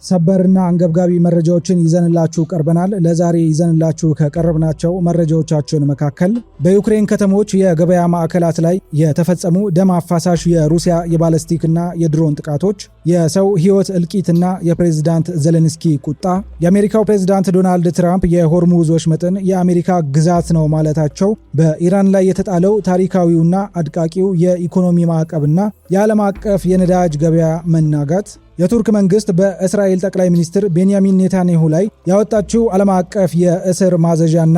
ሰበርና አንገብጋቢ መረጃዎችን ይዘንላችሁ ቀርበናል። ለዛሬ ይዘንላችሁ ከቀረብናቸው መረጃዎቻችን መካከል በዩክሬን ከተሞች የገበያ ማዕከላት ላይ የተፈጸሙ ደም አፋሳሽ የሩሲያ የባለስቲክና የድሮን ጥቃቶች፣ የሰው ሕይወት እልቂትና የፕሬዝዳንት ዜሌንስኪ ቁጣ፣ የአሜሪካው ፕሬዝዳንት ዶናልድ ትራምፕ የሆርሙዝ ወሽመጥን የአሜሪካ ግዛት ነው ማለታቸው፣ በኢራን ላይ የተጣለው ታሪካዊውና አድቃቂው የኢኮኖሚ ማዕቀብና የዓለም አቀፍ የነዳጅ ገበያ መናጋት፣ የቱርክ መንግስት በእስራኤል ጠቅላይ ሚኒስትር ቤንያሚን ኔታንያሁ ላይ ያወጣችው ዓለም አቀፍ የእስር ማዘዣና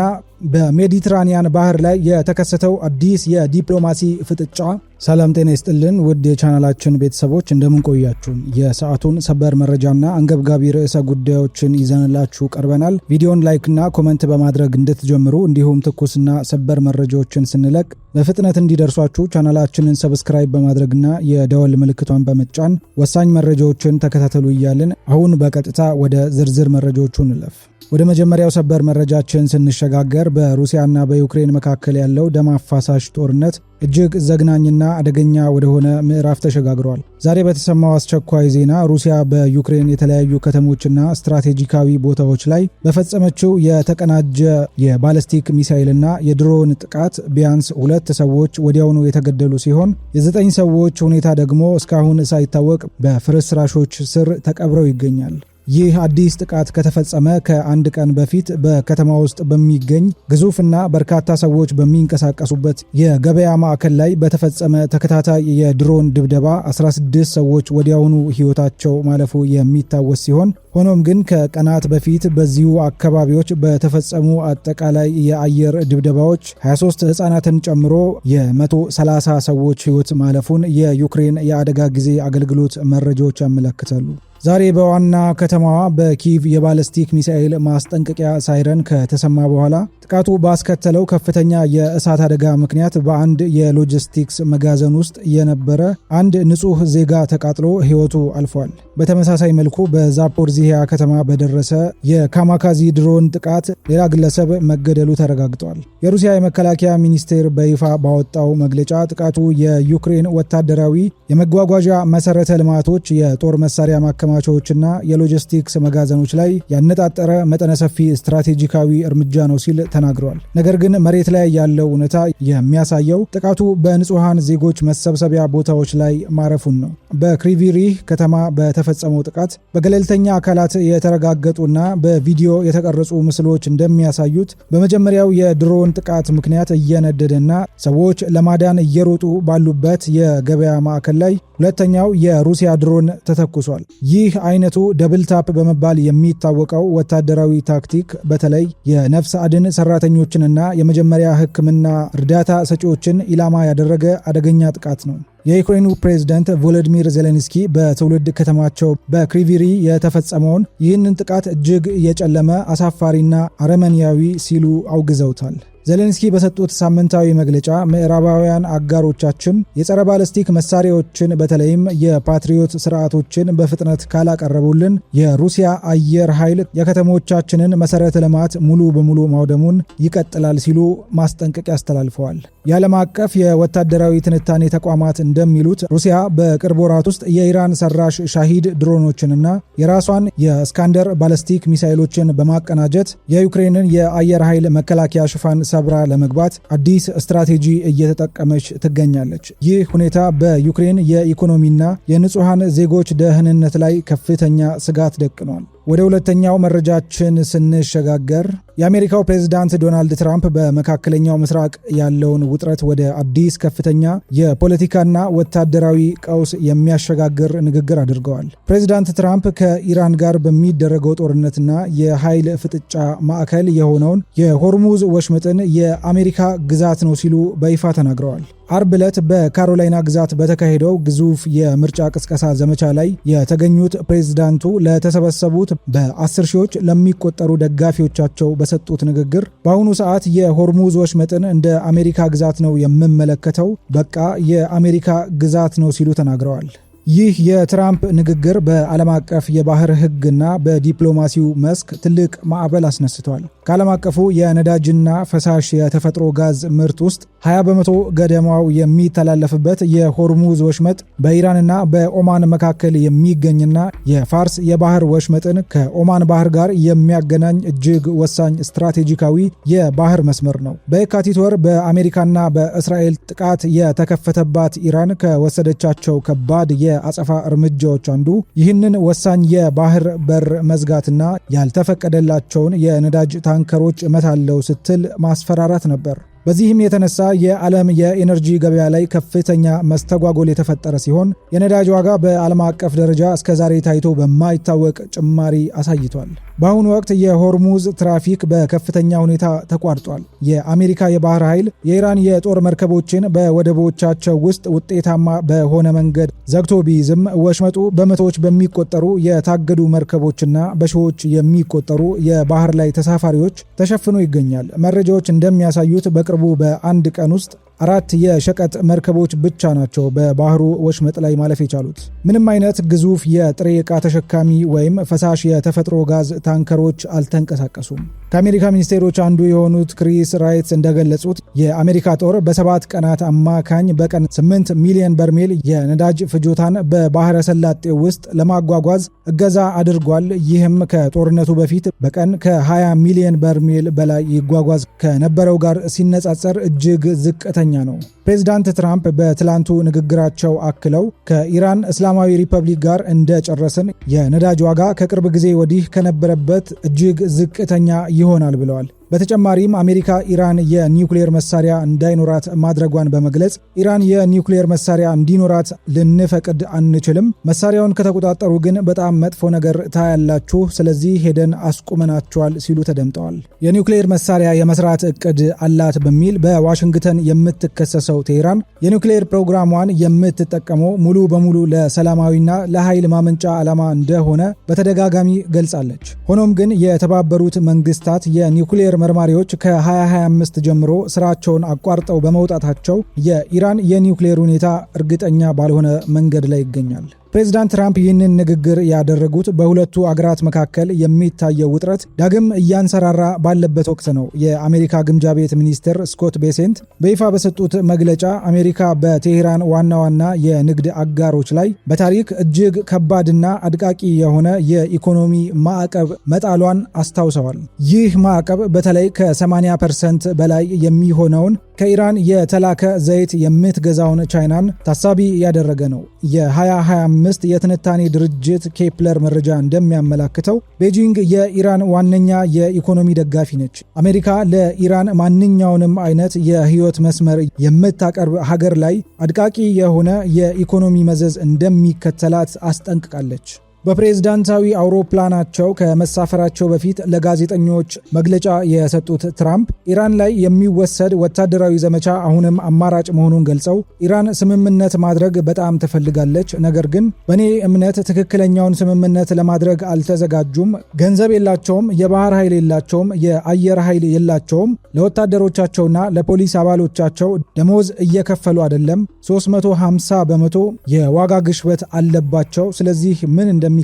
በሜዲትራኒያን ባህር ላይ የተከሰተው አዲስ የዲፕሎማሲ ፍጥጫ። ሰላም ጤና ይስጥልን ውድ የቻናላችን ቤተሰቦች እንደምን ቆያችሁ? የሰዓቱን ሰበር መረጃና አንገብጋቢ ርዕሰ ጉዳዮችን ይዘንላችሁ ቀርበናል። ቪዲዮን ላይክና ኮመንት በማድረግ እንድትጀምሩ እንዲሁም ትኩስና ሰበር መረጃዎችን ስንለቅ በፍጥነት እንዲደርሷችሁ ቻናላችንን ሰብስክራይብ በማድረግና የደወል ምልክቷን በመጫን ወሳኝ መረጃዎችን ተከታተሉ እያልን አሁን በቀጥታ ወደ ዝርዝር መረጃዎቹ እንለፍ። ወደ መጀመሪያው ሰበር መረጃችን ስንሸጋገር በሩሲያና በዩክሬን መካከል ያለው ደም አፋሳሽ ጦርነት እጅግ ዘግናኝና አደገኛ ወደሆነ ምዕራፍ ተሸጋግሯል። ዛሬ በተሰማው አስቸኳይ ዜና ሩሲያ በዩክሬን የተለያዩ ከተሞችና ስትራቴጂካዊ ቦታዎች ላይ በፈጸመችው የተቀናጀ የባለስቲክ ሚሳኤልና የድሮን ጥቃት ቢያንስ 2 ሰዎች ወዲያውኑ የተገደሉ ሲሆን የ9 ሰዎች ሁኔታ ደግሞ እስካሁን ሳይታወቅ በፍርስራሾች ስር ተቀብረው ይገኛል። ይህ አዲስ ጥቃት ከተፈጸመ ከአንድ ቀን በፊት በከተማ ውስጥ በሚገኝ ግዙፍና በርካታ ሰዎች በሚንቀሳቀሱበት የገበያ ማዕከል ላይ በተፈጸመ ተከታታይ የድሮን ድብደባ 16 ሰዎች ወዲያውኑ ሕይወታቸው ማለፉ የሚታወስ ሲሆን ሆኖም ግን ከቀናት በፊት በዚሁ አካባቢዎች በተፈጸሙ አጠቃላይ የአየር ድብደባዎች 23 ሕፃናትን ጨምሮ የ130 ሰዎች ሕይወት ማለፉን የዩክሬን የአደጋ ጊዜ አገልግሎት መረጃዎች ያመለክታሉ። ዛሬ በዋና ከተማዋ በኪቭ የባለስቲክ ሚሳኤል ማስጠንቀቂያ ሳይረን ከተሰማ በኋላ ጥቃቱ ባስከተለው ከፍተኛ የእሳት አደጋ ምክንያት በአንድ የሎጂስቲክስ መጋዘን ውስጥ የነበረ አንድ ንጹህ ዜጋ ተቃጥሎ ሕይወቱ አልፏል። በተመሳሳይ መልኩ በዛፖርዚሂያ ከተማ በደረሰ የካማካዚ ድሮን ጥቃት ሌላ ግለሰብ መገደሉ ተረጋግጧል። የሩሲያ የመከላከያ ሚኒስቴር በይፋ ባወጣው መግለጫ ጥቃቱ የዩክሬን ወታደራዊ የመጓጓዣ መሰረተ ልማቶች፣ የጦር መሳሪያ ማከማቻዎችና የሎጂስቲክስ መጋዘኖች ላይ ያነጣጠረ መጠነ ሰፊ ስትራቴጂካዊ እርምጃ ነው ሲል ተናግሯል። ነገር ግን መሬት ላይ ያለው እውነታ የሚያሳየው ጥቃቱ በንጹሃን ዜጎች መሰብሰቢያ ቦታዎች ላይ ማረፉን ነው። በክሪቪሪህ ከተማ በተፈጸመው ጥቃት በገለልተኛ አካላት የተረጋገጡና በቪዲዮ የተቀረጹ ምስሎች እንደሚያሳዩት በመጀመሪያው የድሮን ጥቃት ምክንያት እየነደደና ሰዎች ለማዳን እየሮጡ ባሉበት የገበያ ማዕከል ላይ ሁለተኛው የሩሲያ ድሮን ተተኩሷል። ይህ አይነቱ ደብል ታፕ በመባል የሚታወቀው ወታደራዊ ታክቲክ በተለይ የነፍስ አድን ሰራተኞችንና የመጀመሪያ ሕክምና እርዳታ ሰጪዎችን ኢላማ ያደረገ አደገኛ ጥቃት ነው። የዩክሬኑ ፕሬዝዳንት ቮሎዲሚር ዜሌንስኪ በትውልድ ከተማቸው በክሪቪሪ የተፈጸመውን ይህንን ጥቃት እጅግ የጨለመ አሳፋሪና አረመኔያዊ ሲሉ አውግዘውታል። ዜሌንስኪ በሰጡት ሳምንታዊ መግለጫ ምዕራባውያን አጋሮቻችን የጸረ ባለስቲክ መሳሪያዎችን በተለይም የፓትሪዮት ስርዓቶችን በፍጥነት ካላቀረቡልን የሩሲያ አየር ኃይል የከተሞቻችንን መሰረተ ልማት ሙሉ በሙሉ ማውደሙን ይቀጥላል ሲሉ ማስጠንቀቂያ አስተላልፈዋል። የዓለም አቀፍ የወታደራዊ ትንታኔ ተቋማት እንደሚሉት ሩሲያ በቅርብ ወራት ውስጥ የኢራን ሰራሽ ሻሂድ ድሮኖችንና የራሷን የስካንደር ባለስቲክ ሚሳይሎችን በማቀናጀት የዩክሬንን የአየር ኃይል መከላከያ ሽፋን ሰብራ ለመግባት አዲስ ስትራቴጂ እየተጠቀመች ትገኛለች። ይህ ሁኔታ በዩክሬን የኢኮኖሚና የንጹሃን ዜጎች ደህንነት ላይ ከፍተኛ ስጋት ደቅኗል። ወደ ሁለተኛው መረጃችን ስንሸጋገር የአሜሪካው ፕሬዝዳንት ዶናልድ ትራምፕ በመካከለኛው ምስራቅ ያለውን ውጥረት ወደ አዲስ ከፍተኛ የፖለቲካና ወታደራዊ ቀውስ የሚያሸጋግር ንግግር አድርገዋል። ፕሬዝዳንት ትራምፕ ከኢራን ጋር በሚደረገው ጦርነትና የኃይል ፍጥጫ ማዕከል የሆነውን የሆርሙዝ ወሽመጥን የአሜሪካ ግዛት ነው ሲሉ በይፋ ተናግረዋል። አርብ ዕለት በካሮላይና ግዛት በተካሄደው ግዙፍ የምርጫ ቅስቀሳ ዘመቻ ላይ የተገኙት ፕሬዝዳንቱ ለተሰበሰቡት በ10 ሺዎች ለሚቆጠሩ ደጋፊዎቻቸው በሰጡት ንግግር በአሁኑ ሰዓት የሆርሙዝ ወሽመጥን እንደ አሜሪካ ግዛት ነው የምመለከተው፣ በቃ የአሜሪካ ግዛት ነው ሲሉ ተናግረዋል። ይህ የትራምፕ ንግግር በዓለም አቀፍ የባህር ሕግና በዲፕሎማሲው መስክ ትልቅ ማዕበል አስነስቷል። ከዓለም አቀፉ የነዳጅና ፈሳሽ የተፈጥሮ ጋዝ ምርት ውስጥ 20 በመቶ ገደማው የሚተላለፍበት የሆርሙዝ ወሽመጥ በኢራንና በኦማን መካከል የሚገኝና የፋርስ የባህር ወሽመጥን ከኦማን ባህር ጋር የሚያገናኝ እጅግ ወሳኝ ስትራቴጂካዊ የባህር መስመር ነው። በየካቲት ወር በአሜሪካና በእስራኤል ጥቃት የተከፈተባት ኢራን ከወሰደቻቸው ከባድ የአጸፋ እርምጃዎች አንዱ ይህንን ወሳኝ የባህር በር መዝጋትና ያልተፈቀደላቸውን የነዳጅ ታንከሮች እመታለው ስትል ማስፈራራት ነበር። በዚህም የተነሳ የዓለም የኤነርጂ ገበያ ላይ ከፍተኛ መስተጓጎል የተፈጠረ ሲሆን የነዳጅ ዋጋ በዓለም አቀፍ ደረጃ እስከዛሬ ታይቶ በማይታወቅ ጭማሪ አሳይቷል። በአሁኑ ወቅት የሆርሙዝ ትራፊክ በከፍተኛ ሁኔታ ተቋርጧል። የአሜሪካ የባህር ኃይል የኢራን የጦር መርከቦችን በወደቦቻቸው ውስጥ ውጤታማ በሆነ መንገድ ዘግቶ ቢይዝም ወሽመጡ በመቶዎች በሚቆጠሩ የታገዱ መርከቦችና በሺዎች የሚቆጠሩ የባህር ላይ ተሳፋሪዎች ተሸፍኖ ይገኛል። መረጃዎች እንደሚያሳዩት በቅርቡ በአንድ ቀን ውስጥ 4 የሸቀጥ መርከቦች ብቻ ናቸው በባህሩ ወሽመጥ ላይ ማለፍ የቻሉት። ምንም አይነት ግዙፍ የጥሬ ዕቃ ተሸካሚ ወይም ፈሳሽ የተፈጥሮ ጋዝ ታንከሮች አልተንቀሳቀሱም። ከአሜሪካ ሚኒስቴሮች አንዱ የሆኑት ክሪስ ራይትስ እንደገለጹት የአሜሪካ ጦር በ7 ቀናት አማካኝ በቀን 8 ሚሊዮን በርሜል የነዳጅ ፍጆታን በባህረ ሰላጤው ውስጥ ለማጓጓዝ እገዛ አድርጓል። ይህም ከጦርነቱ በፊት በቀን ከ20 ሚሊዮን በርሜል በላይ ይጓጓዝ ከነበረው ጋር ሲነጻጸር እጅግ ዝቅተኛ ነው። ፕሬዚዳንት ትራምፕ በትላንቱ ንግግራቸው አክለው ከኢራን እስላማዊ ሪፐብሊክ ጋር እንደጨረስን የነዳጅ ዋጋ ከቅርብ ጊዜ ወዲህ ከነበረበት እጅግ ዝቅተኛ ይሆናል ብለዋል። በተጨማሪም አሜሪካ ኢራን የኒውክሌር መሳሪያ እንዳይኖራት ማድረጓን በመግለጽ ኢራን የኒውክሌር መሳሪያ እንዲኖራት ልንፈቅድ አንችልም፣ መሳሪያውን ከተቆጣጠሩ ግን በጣም መጥፎ ነገር ታያላችሁ፣ ስለዚህ ሄደን አስቁመናቸዋል ሲሉ ተደምጠዋል። የኒውክሌር መሳሪያ የመስራት እቅድ አላት በሚል በዋሽንግተን የምትከሰሰው ቴህራን የኒውክሌር ፕሮግራሟን የምትጠቀመው ሙሉ በሙሉ ለሰላማዊና ለኃይል ማመንጫ ዓላማ እንደሆነ በተደጋጋሚ ገልጻለች። ሆኖም ግን የተባበሩት መንግስታት የኒውክሌር መርማሪዎች ከ2025 ጀምሮ ስራቸውን አቋርጠው በመውጣታቸው የኢራን የኒውክሌር ሁኔታ እርግጠኛ ባልሆነ መንገድ ላይ ይገኛል። ፕሬዚዳንት ትራምፕ ይህንን ንግግር ያደረጉት በሁለቱ አገራት መካከል የሚታየው ውጥረት ዳግም እያንሰራራ ባለበት ወቅት ነው። የአሜሪካ ግምጃ ቤት ሚኒስትር ስኮት ቤሴንት በይፋ በሰጡት መግለጫ አሜሪካ በቴህራን ዋና ዋና የንግድ አጋሮች ላይ በታሪክ እጅግ ከባድና አድቃቂ የሆነ የኢኮኖሚ ማዕቀብ መጣሏን አስታውሰዋል። ይህ ማዕቀብ በተለይ ከ80% በላይ የሚሆነውን ከኢራን የተላከ ዘይት የምትገዛውን ቻይናን ታሳቢ ያደረገ ነው። የ2025 የትንታኔ ድርጅት ኬፕለር መረጃ እንደሚያመላክተው ቤጂንግ የኢራን ዋነኛ የኢኮኖሚ ደጋፊ ነች። አሜሪካ ለኢራን ማንኛውንም አይነት የህይወት መስመር የምታቀርብ ሀገር ላይ አድቃቂ የሆነ የኢኮኖሚ መዘዝ እንደሚከተላት አስጠንቅቃለች። በፕሬዝዳንታዊ አውሮፕላናቸው ከመሳፈራቸው በፊት ለጋዜጠኞች መግለጫ የሰጡት ትራምፕ ኢራን ላይ የሚወሰድ ወታደራዊ ዘመቻ አሁንም አማራጭ መሆኑን ገልጸው ኢራን ስምምነት ማድረግ በጣም ትፈልጋለች፣ ነገር ግን በእኔ እምነት ትክክለኛውን ስምምነት ለማድረግ አልተዘጋጁም፣ ገንዘብ የላቸውም፣ የባህር ኃይል የላቸውም፣ የአየር ኃይል የላቸውም፣ ለወታደሮቻቸውና ለፖሊስ አባሎቻቸው ደሞዝ እየከፈሉ አይደለም፣ 350 በመቶ የዋጋ ግሽበት አለባቸው፣ ስለዚህ ምን እንደሚከሰት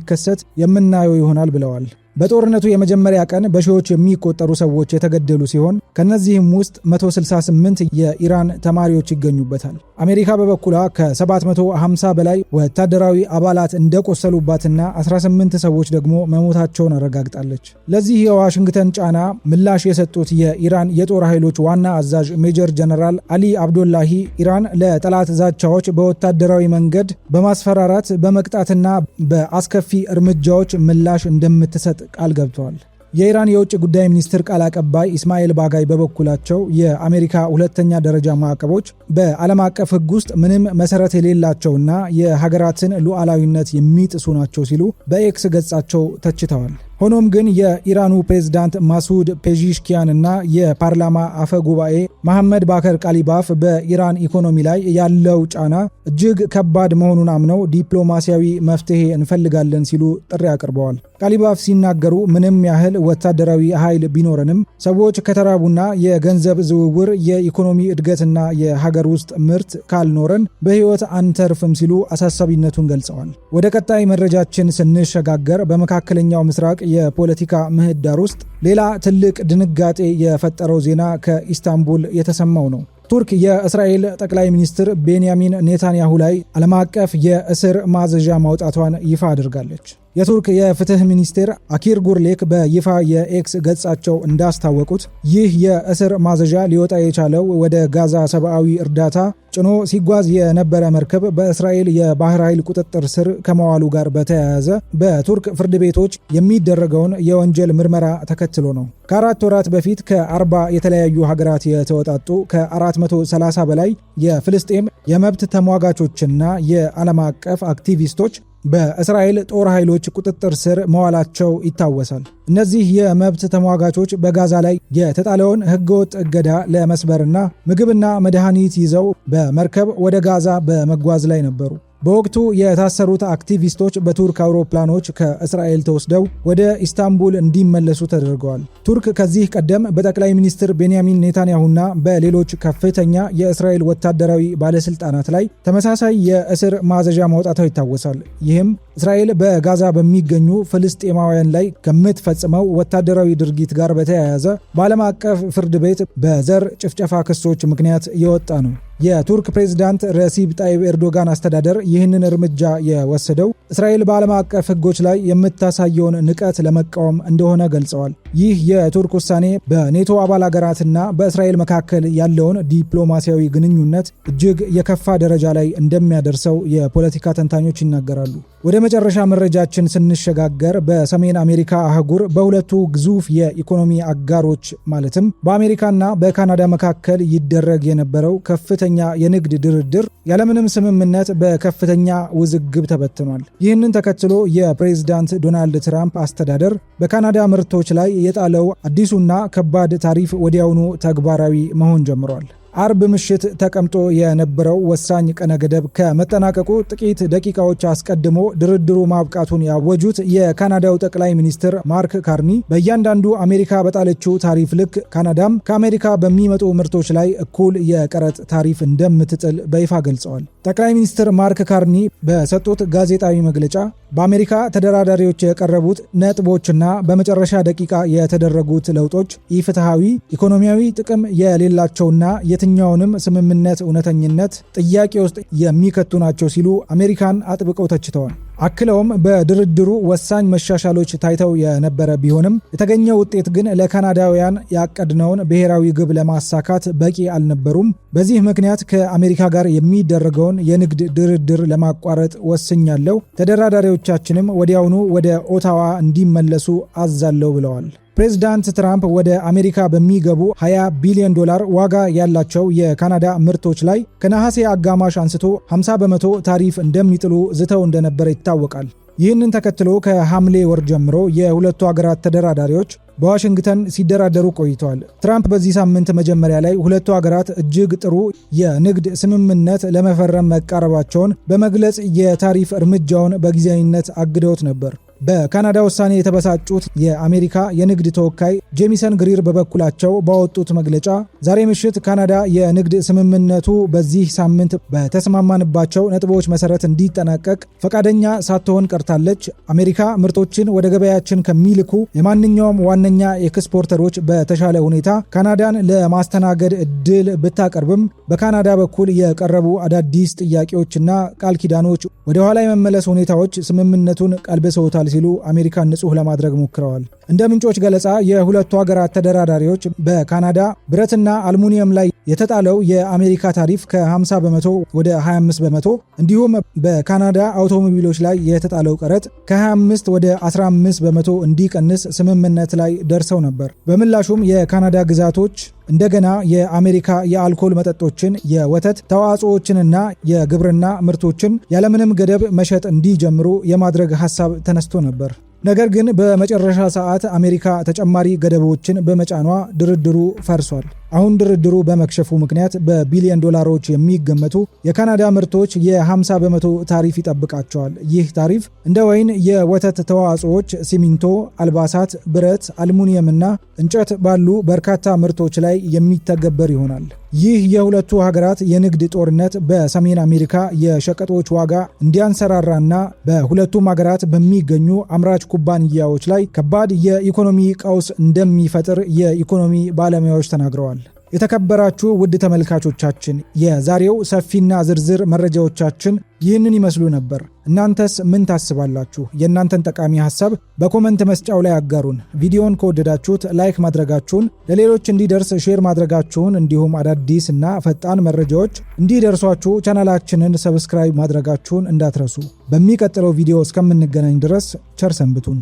የምናየው ይሆናል ብለዋል። በጦርነቱ የመጀመሪያ ቀን በሺዎች የሚቆጠሩ ሰዎች የተገደሉ ሲሆን ከነዚህም ውስጥ 168 የኢራን ተማሪዎች ይገኙበታል። አሜሪካ በበኩሏ ከ750 በላይ ወታደራዊ አባላት እንደቆሰሉባትና 18 ሰዎች ደግሞ መሞታቸውን አረጋግጣለች። ለዚህ የዋሽንግተን ጫና ምላሽ የሰጡት የኢራን የጦር ኃይሎች ዋና አዛዥ ሜጀር ጀነራል አሊ አብዶላሂ ኢራን ለጠላት ዛቻዎች በወታደራዊ መንገድ በማስፈራራት በመቅጣትና በአስከፊ እርምጃዎች ምላሽ እንደምትሰጥ ቃል ገብተዋል። የኢራን የውጭ ጉዳይ ሚኒስትር ቃል አቀባይ ኢስማኤል ባጋይ በበኩላቸው የአሜሪካ ሁለተኛ ደረጃ ማዕቀቦች በዓለም አቀፍ ሕግ ውስጥ ምንም መሰረት የሌላቸውና የሀገራትን ሉዓላዊነት የሚጥሱ ናቸው ሲሉ በኤክስ ገጻቸው ተችተዋል። ሆኖም ግን የኢራኑ ፕሬዝዳንት ማሱድ ፔዚሽኪያን እና የፓርላማ አፈ ጉባኤ መሐመድ ባከር ቃሊባፍ በኢራን ኢኮኖሚ ላይ ያለው ጫና እጅግ ከባድ መሆኑን አምነው ዲፕሎማሲያዊ መፍትሄ እንፈልጋለን ሲሉ ጥሪ አቅርበዋል። ቃሊባፍ ሲናገሩ ምንም ያህል ወታደራዊ ኃይል ቢኖረንም ሰዎች ከተራቡና የገንዘብ ዝውውር፣ የኢኮኖሚ እድገትና የሀገር ውስጥ ምርት ካልኖረን በህይወት አንተርፍም ሲሉ አሳሳቢነቱን ገልጸዋል። ወደ ቀጣይ መረጃችን ስንሸጋገር በመካከለኛው ምስራቅ የፖለቲካ ምህዳር ውስጥ ሌላ ትልቅ ድንጋጤ የፈጠረው ዜና ከኢስታንቡል የተሰማው ነው። ቱርክ የእስራኤል ጠቅላይ ሚኒስትር ቤንያሚን ኔታንያሁ ላይ ዓለም አቀፍ የእስር ማዘዣ ማውጣቷን ይፋ አድርጋለች። የቱርክ የፍትህ ሚኒስቴር አኪር ጉርሌክ በይፋ የኤክስ ገጻቸው እንዳስታወቁት ይህ የእስር ማዘዣ ሊወጣ የቻለው ወደ ጋዛ ሰብአዊ እርዳታ ጭኖ ሲጓዝ የነበረ መርከብ በእስራኤል የባህር ኃይል ቁጥጥር ስር ከመዋሉ ጋር በተያያዘ በቱርክ ፍርድ ቤቶች የሚደረገውን የወንጀል ምርመራ ተከትሎ ነው። ከ4 ወራት በፊት ከ40 የተለያዩ ሀገራት የተወጣጡ ከ430 በላይ የፍልስጤም የመብት ተሟጋቾችና የዓለም አቀፍ አክቲቪስቶች በእስራኤል ጦር ኃይሎች ቁጥጥር ስር መዋላቸው ይታወሳል። እነዚህ የመብት ተሟጋቾች በጋዛ ላይ የተጣለውን ሕገወጥ እገዳ ለመስበርና ምግብና መድኃኒት ይዘው በመርከብ ወደ ጋዛ በመጓዝ ላይ ነበሩ። በወቅቱ የታሰሩት አክቲቪስቶች በቱርክ አውሮፕላኖች ከእስራኤል ተወስደው ወደ ኢስታንቡል እንዲመለሱ ተደርገዋል። ቱርክ ከዚህ ቀደም በጠቅላይ ሚኒስትር ቤንያሚን ኔታንያሁና በሌሎች ከፍተኛ የእስራኤል ወታደራዊ ባለስልጣናት ላይ ተመሳሳይ የእስር ማዘዣ ማውጣቷ ይታወሳል። ይህም እስራኤል በጋዛ በሚገኙ ፍልስጤማውያን ላይ ከምትፈጽመው ወታደራዊ ድርጊት ጋር በተያያዘ በዓለም አቀፍ ፍርድ ቤት በዘር ጭፍጨፋ ክሶች ምክንያት የወጣ ነው። የቱርክ ፕሬዝዳንት ረሲብ ጣይብ ኤርዶጋን አስተዳደር ይህንን እርምጃ የወሰደው እስራኤል በዓለም አቀፍ ሕጎች ላይ የምታሳየውን ንቀት ለመቃወም እንደሆነ ገልጸዋል። ይህ የቱርክ ውሳኔ በኔቶ አባል ሀገራትና በእስራኤል መካከል ያለውን ዲፕሎማሲያዊ ግንኙነት እጅግ የከፋ ደረጃ ላይ እንደሚያደርሰው የፖለቲካ ተንታኞች ይናገራሉ። ወደ መጨረሻ መረጃችን ስንሸጋገር በሰሜን አሜሪካ አህጉር በሁለቱ ግዙፍ የኢኮኖሚ አጋሮች ማለትም በአሜሪካና በካናዳ መካከል ይደረግ የነበረው ከፍተኛ የንግድ ድርድር ያለምንም ስምምነት በከፍተኛ ውዝግብ ተበትኗል። ይህንን ተከትሎ የፕሬዝዳንት ዶናልድ ትራምፕ አስተዳደር በካናዳ ምርቶች ላይ የጣለው አዲሱና ከባድ ታሪፍ ወዲያውኑ ተግባራዊ መሆን ጀምሯል። አርብ ምሽት ተቀምጦ የነበረው ወሳኝ ቀነ ገደብ ከመጠናቀቁ ጥቂት ደቂቃዎች አስቀድሞ ድርድሩ ማብቃቱን ያወጁት የካናዳው ጠቅላይ ሚኒስትር ማርክ ካርኒ በእያንዳንዱ አሜሪካ በጣለችው ታሪፍ ልክ ካናዳም ከአሜሪካ በሚመጡ ምርቶች ላይ እኩል የቀረጥ ታሪፍ እንደምትጥል በይፋ ገልጸዋል። ጠቅላይ ሚኒስትር ማርክ ካርኒ በሰጡት ጋዜጣዊ መግለጫ በአሜሪካ ተደራዳሪዎች የቀረቡት ነጥቦችና በመጨረሻ ደቂቃ የተደረጉት ለውጦች ኢፍትሐዊ፣ ኢኮኖሚያዊ ጥቅም የሌላቸውና የትኛውንም ስምምነት እውነተኝነት ጥያቄ ውስጥ የሚከቱ ናቸው ሲሉ አሜሪካን አጥብቀው ተችተዋል። አክለውም በድርድሩ ወሳኝ መሻሻሎች ታይተው የነበረ ቢሆንም የተገኘው ውጤት ግን ለካናዳውያን ያቀድነውን ብሔራዊ ግብ ለማሳካት በቂ አልነበሩም። በዚህ ምክንያት ከአሜሪካ ጋር የሚደረገውን የንግድ ድርድር ለማቋረጥ ወስኛለሁ፣ ተደራዳሪዎቻችንም ወዲያውኑ ወደ ኦታዋ እንዲመለሱ አዛለሁ ብለዋል። ፕሬዝዳንት ትራምፕ ወደ አሜሪካ በሚገቡ $20 ቢሊዮን ዋጋ ያላቸው የካናዳ ምርቶች ላይ ከነሐሴ አጋማሽ አንስቶ 50 በመቶ ታሪፍ እንደሚጥሉ ዝተው እንደነበረ ይታወቃል። ይህንን ተከትሎ ከሐምሌ ወር ጀምሮ የሁለቱ ሀገራት ተደራዳሪዎች በዋሽንግተን ሲደራደሩ ቆይተዋል። ትራምፕ በዚህ ሳምንት መጀመሪያ ላይ ሁለቱ ሀገራት እጅግ ጥሩ የንግድ ስምምነት ለመፈረም መቃረባቸውን በመግለጽ የታሪፍ እርምጃውን በጊዜያዊነት አግደውት ነበር። በካናዳ ውሳኔ የተበሳጩት የአሜሪካ የንግድ ተወካይ ጄሚሰን ግሪር በበኩላቸው ባወጡት መግለጫ ዛሬ ምሽት ካናዳ የንግድ ስምምነቱ በዚህ ሳምንት በተስማማንባቸው ነጥቦች መሰረት እንዲጠናቀቅ ፈቃደኛ ሳትሆን ቀርታለች። አሜሪካ ምርቶችን ወደ ገበያችን ከሚልኩ የማንኛውም ዋነኛ ኤክስፖርተሮች በተሻለ ሁኔታ ካናዳን ለማስተናገድ እድል ብታቀርብም በካናዳ በኩል የቀረቡ አዳዲስ ጥያቄዎችና ቃል ኪዳኖች ወደ ኋላ የመመለስ ሁኔታዎች ስምምነቱን ቀልብሰውታል ሲሉ አሜሪካን ንጹህ ለማድረግ ሞክረዋል። እንደ ምንጮች ገለጻ የሁለቱ ሀገራት ተደራዳሪዎች በካናዳ ብረትና አልሙኒየም ላይ የተጣለው የአሜሪካ ታሪፍ ከ50 በመቶ ወደ 25 በመቶ እንዲሁም በካናዳ አውቶሞቢሎች ላይ የተጣለው ቀረጥ ከ25 ወደ 15 በመቶ እንዲቀንስ ስምምነት ላይ ደርሰው ነበር። በምላሹም የካናዳ ግዛቶች እንደገና የአሜሪካ የአልኮል መጠጦችን፣ የወተት ተዋጽኦዎችንና የግብርና ምርቶችን ያለምንም ገደብ መሸጥ እንዲጀምሩ የማድረግ ሐሳብ ተነስቶ ነበር። ነገር ግን በመጨረሻ ሰዓት አሜሪካ ተጨማሪ ገደቦችን በመጫኗ ድርድሩ ፈርሷል። አሁን ድርድሩ በመክሸፉ ምክንያት በቢሊዮን ዶላሮች የሚገመቱ የካናዳ ምርቶች የ50 በመቶ ታሪፍ ይጠብቃቸዋል። ይህ ታሪፍ እንደ ወይን፣ የወተት ተዋጽኦች፣ ሲሚንቶ፣ አልባሳት፣ ብረት፣ አልሙኒየም እና እንጨት ባሉ በርካታ ምርቶች ላይ የሚተገበር ይሆናል። ይህ የሁለቱ ሀገራት የንግድ ጦርነት በሰሜን አሜሪካ የሸቀጦች ዋጋ እንዲያንሰራራና በሁለቱም ሀገራት በሚገኙ አምራች ኩባንያዎች ላይ ከባድ የኢኮኖሚ ቀውስ እንደሚፈጥር የኢኮኖሚ ባለሙያዎች ተናግረዋል። የተከበራችሁ ውድ ተመልካቾቻችን የዛሬው ሰፊና ዝርዝር መረጃዎቻችን ይህንን ይመስሉ ነበር። እናንተስ ምን ታስባላችሁ? የእናንተን ጠቃሚ ሐሳብ በኮመንት መስጫው ላይ አጋሩን። ቪዲዮን ከወደዳችሁት ላይክ ማድረጋችሁን፣ ለሌሎች እንዲደርስ ሼር ማድረጋችሁን እንዲሁም አዳዲስ እና ፈጣን መረጃዎች እንዲደርሷችሁ ቻናላችንን ሰብስክራይብ ማድረጋችሁን እንዳትረሱ። በሚቀጥለው ቪዲዮ እስከምንገናኝ ድረስ ቸር ሰንብቱን።